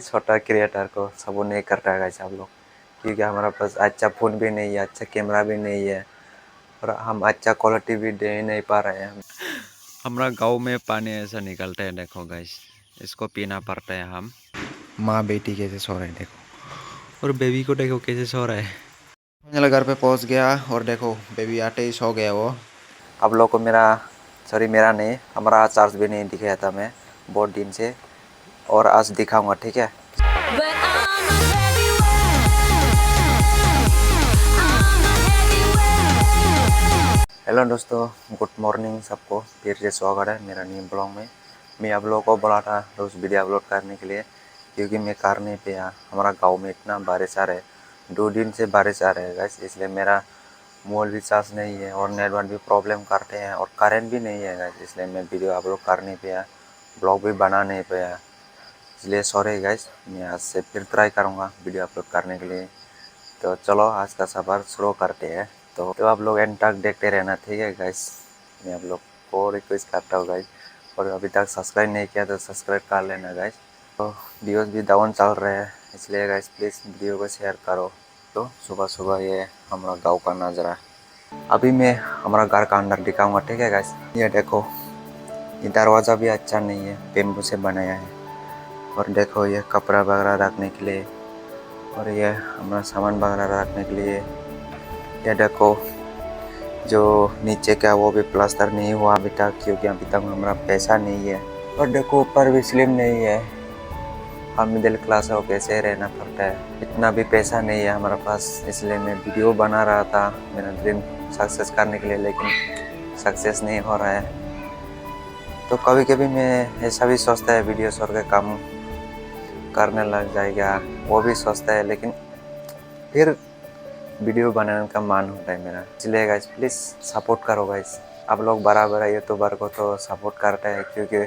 छोटा क्रिएटर को सपोर्ट नहीं कर रहा है गाइस आप लोग, क्योंकि हमारा पास अच्छा फ़ोन भी नहीं है, अच्छा कैमरा भी नहीं है और हम अच्छा क्वालिटी भी दे नहीं पा रहे हैं। हमारा गांव में पानी ऐसा निकलता है, देखो गाइस, इसको पीना पड़ता है। हम माँ बेटी कैसे सो रहे हैं देखो, और बेबी को देखो कैसे सो रहा है। मैं घर पे पहुंच गया और देखो बेबी आते ही सो गया वो। आप लोग को मेरा नहीं, हमारा चार्ज भी नहीं दिखाया था मैं बहुत दिन से, और आज दिखाऊंगा, ठीक है। हेलो दोस्तों, गुड मॉर्निंग सबको, फिर से स्वागत है मेरा न्यू ब्लॉग में। मैं आप लोगों को बोला था रोज़ वीडियो अपलोड करने के लिए, क्योंकि मैं कर नहीं पाया। हमारा गांव में इतना बारिश आ रहा है, 2 दिन से बारिश आ रहा है गाइस, इसलिए मेरा मोबाइल भी चार्ज नहीं है और नेटवर्क भी प्रॉब्लम करते हैं और करेंट भी नहीं है गाइस, इसलिए मैं वीडियो अपलोड कर नहीं पाया, ब्लॉग भी बना नहीं पाया, इसलिए सॉरी गाइस। मैं आज से फिर ट्राई करूँगा वीडियो अपलोड करने के लिए। तो चलो आज का सफ़र शुरू करते हैं। तो आप लोग एंड तक देखते रहना, ठीक है गाइस। मैं आप लोग को रिक्वेस्ट करता हूँ गाइस, और अभी तक सब्सक्राइब नहीं किया तो सब्सक्राइब कर लेना गाइस। तो व्यूज़ भी डाउन चल रहे हैं, इसलिए गाइस प्लीज़ वीडियो को शेयर करो। तो सुबह सुबह ये हमारा गाँव का नज़ारा, अभी मैं हमारा घर का अंदर दिखाऊंगा, ठीक है गाइस। ये देखो, ये दरवाज़ा भी अच्छा नहीं है, बेम्बू से बनाया है। और देखो ये कपड़ा वगैरह रखने के लिए, और ये हमारा सामान वगैरह रखने के लिए। ये देखो जो नीचे का वो भी प्लास्टर नहीं हुआ अभी तक, क्योंकि अभी तक हमारा पैसा नहीं है। और देखो ऊपर भी स्लिम नहीं है, हम मिडिल क्लास हो, कैसे रहना पड़ता है, इतना भी पैसा नहीं है हमारे पास। इसलिए मैं वीडियो बना रहा था मेरा ड्रीम सक्सेस करने के लिए, लेकिन सक्सेस नहीं हो रहा है। तो कभी कभी मैं ऐसा भी सोचता है वीडियो छोड़ के काम करने लग जाएगा, वो भी सोचता है, लेकिन फिर वीडियो बनाने का मन होता है मेरा। इसलिए गाइस प्लीज़ सपोर्ट करो गाइस। आप लोग बड़ा यूट्यूबर को तो सपोर्ट करते हैं, क्योंकि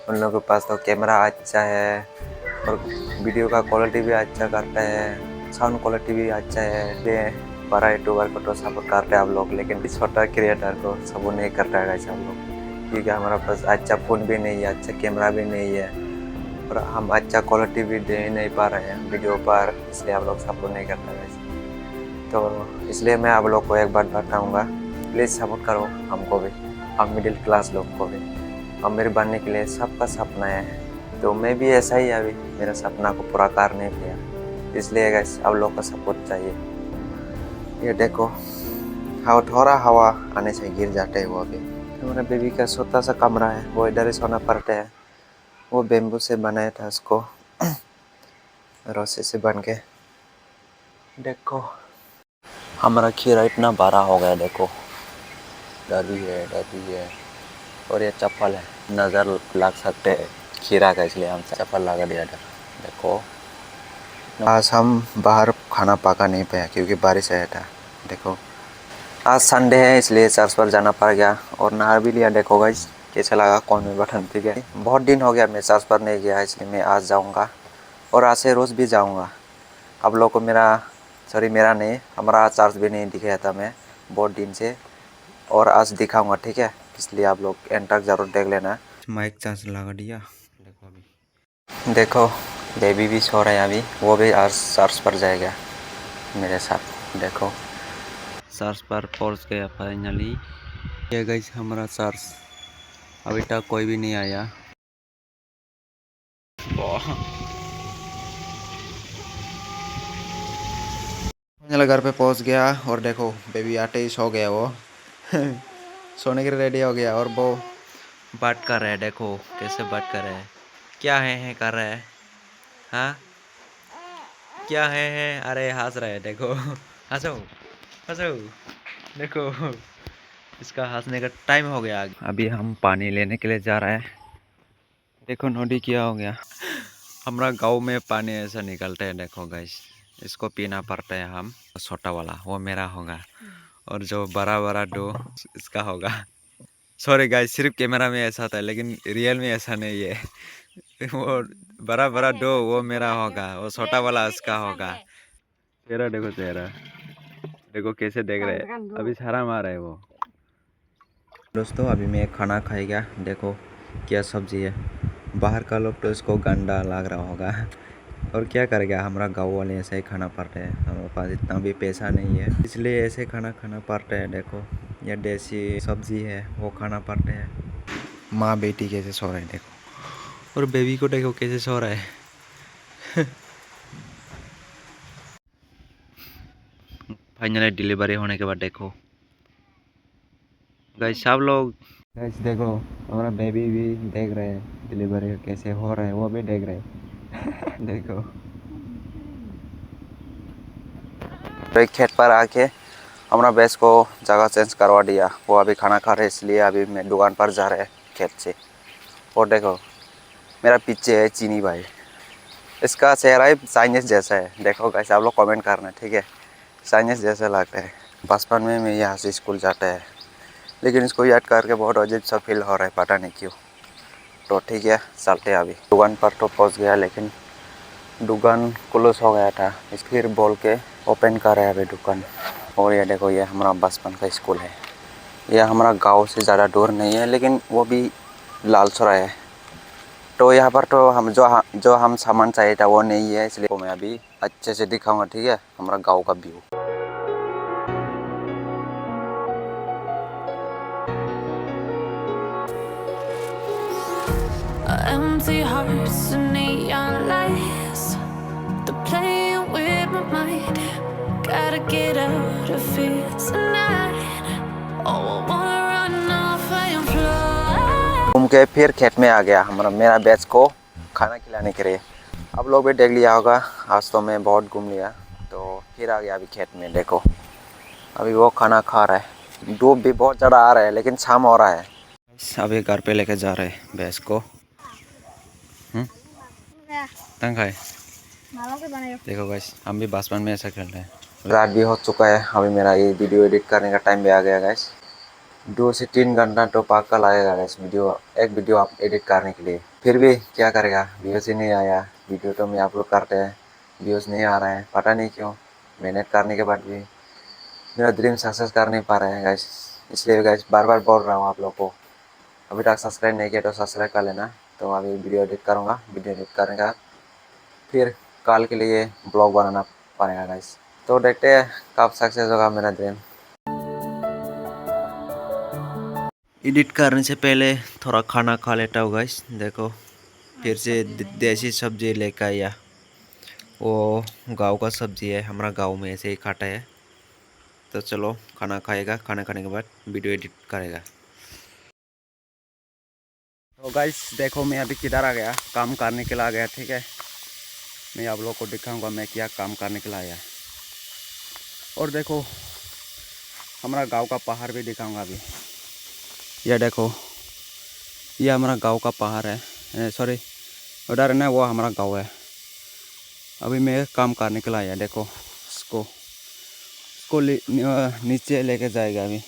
उन लोगों के पास तो कैमरा अच्छा है और वीडियो का क्वालिटी भी अच्छा करता है, साउंड क्वालिटी भी अच्छा है। इसलिए बड़ा यूट्यूबर को तो सपोर्ट करते हैं आप लोग, लेकिन छोटा क्रिएटर को सपोर्ट नहीं करता है गाइस आप लोग, क्योंकि हमारा पास अच्छा फ़ोन भी नहीं है, अच्छा कैमरा भी नहीं है और हम अच्छा क्वालिटी भी दे नहीं पा रहे हैं वीडियो पर, इसलिए आप लोग सपोर्ट नहीं करते गाइस। तो इसलिए मैं आप लोग को एक बात बताऊंगा, प्लीज़ सपोर्ट करो हमको भी, हम मिडिल क्लास लोग को भी। अमीर बनने के लिए सबका सपना है, तो मैं भी ऐसा ही अभी मेरा सपना को पूरा कर नहीं पाया, इसलिए गाइस आप लोग का सपोर्ट चाहिए। ये देखो थोड़ा हवा आने से गिर जाते हैं वो अभी। हमारा बेबी का छोटा सा कमरा है, वो इधर ही सोना पड़ता है। वो बेम्बू से बनाया था उसको रस्सी से बन के। देखो हमारा खीरा इतना बड़ा हो गया, देखो डरी है और ये चप्पल है, नज़र लग सकते हैं खीरा का, इसलिए हम चप्पल लगा दिया था। देखो आज हम बाहर खाना पका नहीं पाया क्योंकि बारिश आया था। देखो आज संडे है, इसलिए चर्च पर जाना पड़ गया और नहा भी लिया। देखो गाइस कैसा लगा कौन में बटन, ठीक है। बहुत दिन हो गया मैं चर्च पर नहीं गया, इसलिए मैं आज जाऊंगा और आज से रोज़ भी जाऊंगा। आप लोग को मेरा नहीं, हमारा चार्ज भी नहीं दिखाया था मैं बहुत दिन से, और आज दिखाऊंगा, ठीक है। इसलिए आप लोग एंड तक ज़रूर देख लेना। माइक चार्ज लगा दिया। देखो अभी देखो बेबी भी सो रहा है, अभी वो भी आज चार्ज पर जाएगा मेरे साथ। देखो चार्ज पर पहुंच गया फाइनली। ये गाइस हमारा चार्ज, अभी तक कोई भी नहीं आया। घर पे पहुंच गया और देखो बेबी आते ही सो गया वो सोने के लिए रेडी हो गया, और वो बात कर रहा है। देखो कैसे बात कर रहा है, क्या है कर रहा है, हाँ क्या है, अरे हंस रहा है, देखो हंसो हंसो। देखो इसका हंसने का टाइम हो गया। अभी हम पानी लेने के लिए जा रहे हैं। देखो नदी क्या हो गया, हमारा गांव में पानी ऐसा निकलता है, देखो गाइस, इसको पीना पड़ता है। हम छोटा वाला वो मेरा होगा, और जो बड़ा बड़ा दो इसका होगा। सॉरी गाइस, सिर्फ कैमरा में ऐसा था, लेकिन रियल में ऐसा नहीं है। वो बड़ा बड़ा दो वो मेरा होगा, वो छोटा वाला इसका होगा। चेहरा देखो, चेहरा देखो कैसे देख रहे हैं, अभी छारा मार है वो। दोस्तों अभी मैं खाना खाएगा, देखो क्या सब्जी है। बाहर का लोग तो इसको गंदा लग रहा होगा, और क्या करेगा, हमारा गांव वाले ऐसे ही खाना पड़ता है, हमारे पास इतना भी पैसा नहीं है, इसलिए ऐसे खाना खाना पड़ता है। देखो ये देसी सब्जी है, वो खाना पड़ता है। माँ बेटी कैसे सो रहे हैं देखो, और बेबी को देखो कैसे सो रहा है। फाइनली डिलीवरी होने के बाद देखो गाइस सब लोग, गाइस देखो हमारा बेबी भी देख रहे हैं डिलीवरी कैसे हो रहा है, वो भी देख रहे हैं। देखो एक खेत पर आके हमारा भैंस को जगह चेंज करवा दिया, वो अभी खाना खा रहे हैं, इसलिए अभी मैं दुकान पर जा रहे हैं खेत से। और देखो मेरा पीछे है चीनी भाई, इसका चेहरा ही चाइनीज जैसा है। देखो गाइस आप लोग कमेंट करना, ठीक है, चाइनीज जैसा लगता है। बचपन में मैं यहाँ से स्कूल जाता है, लेकिन इसको याद करके बहुत अजीब सा फील हो रहा है, पता नहीं क्यों। तो ठीक है चलते अभी दुकान पर। तो पहुँच गया, लेकिन दुकान क्लोज हो गया था, फिर बोल के ओपन कर रहे हैं अभी दुकान। और ये देखो ये हमारा बचपन का स्कूल है, यह हमारा गांव से ज़्यादा दूर नहीं है, लेकिन वो भी लालसराय है। तो यहाँ पर तो हम जो हम सामान चाहिए था वो नहीं है, इसलिए मैं अभी अच्छे से दिखाऊंगा, ठीक है, हमारा गांव का view. Empty hearts and neon lights, they're playing with my mind. Gotta get out of here tonight. Oh, I wanna run off and fly. घूम के फिर खेत में आ गया हमारा मेरा बैच को खाना खिलाने के लिए। आप लोग भी देख लिया होगा, आज तो मैं बहुत घूम लिया, तो फिर आ गया अभी खेत में। देखो अभी वो खाना खा रहा है, धूप भी बहुत ज़्यादा आ रहा है, लेकिन शाम हो रहा है। अभी घर पे लेके जा रहे हैं भैंस को। तंग खाए देखो गाइस, हम भी बचपन में ऐसा खेल रहे हैं। रात भी हो चुका है, अभी मेरा ये वीडियो एडिट करने का टाइम भी आ गया गाइस। 2 से 3 घंटा तो पक्का लगेगा गाइस एक वीडियो आप एडिट करने के लिए। फिर भी क्या करेगा, व्यूज़ ही नहीं आया। वीडियो तो मैं अपलोड करते हैं, व्यूज़ नहीं आ रहा है, पता नहीं क्यों। मेहनत करने के बाद भी मेरा ड्रीम सक्सेस कर नहीं पा रहे हैं गाइस, इसलिए गाइस बार बार बोल रहा हूँ आप लोग को, अभी तक सब्सक्राइब नहीं किया तो सब्सक्राइब कर लेना। तो अभी वीडियो एडिट करूँगा, वीडियो एडिट करने का फिर कल के लिए ब्लॉग बनाना पड़ेगा गाइस। तो देखते हैं कब सक्सेस होगा मेरा ड्रीम। एडिट करने से पहले थोड़ा खाना खा लेता हूँ गाइस। देखो फिर से देसी सब्जी लेकर आया, वो गांव का सब्जी है, हमारा गांव में ऐसे ही खाता है। तो चलो खाना खाएगा, खाना खाने के बाद वीडियो एडिट करेगा। तो गाइस देखो मैं अभी किधर आ गया, काम करने के लिए आ गया, ठीक है। मैं आप लोगों को दिखाऊंगा मैं क्या काम करने के लिए आया। और देखो हमारा गांव का पहाड़ भी दिखाऊंगा अभी। ये देखो ये हमारा गांव का पहाड़ है, सॉरी उधर ना, वो हमारा गांव है। अभी मैं काम करने के लिए आया, देखो इसको नीचे लेके जाएगा अभी।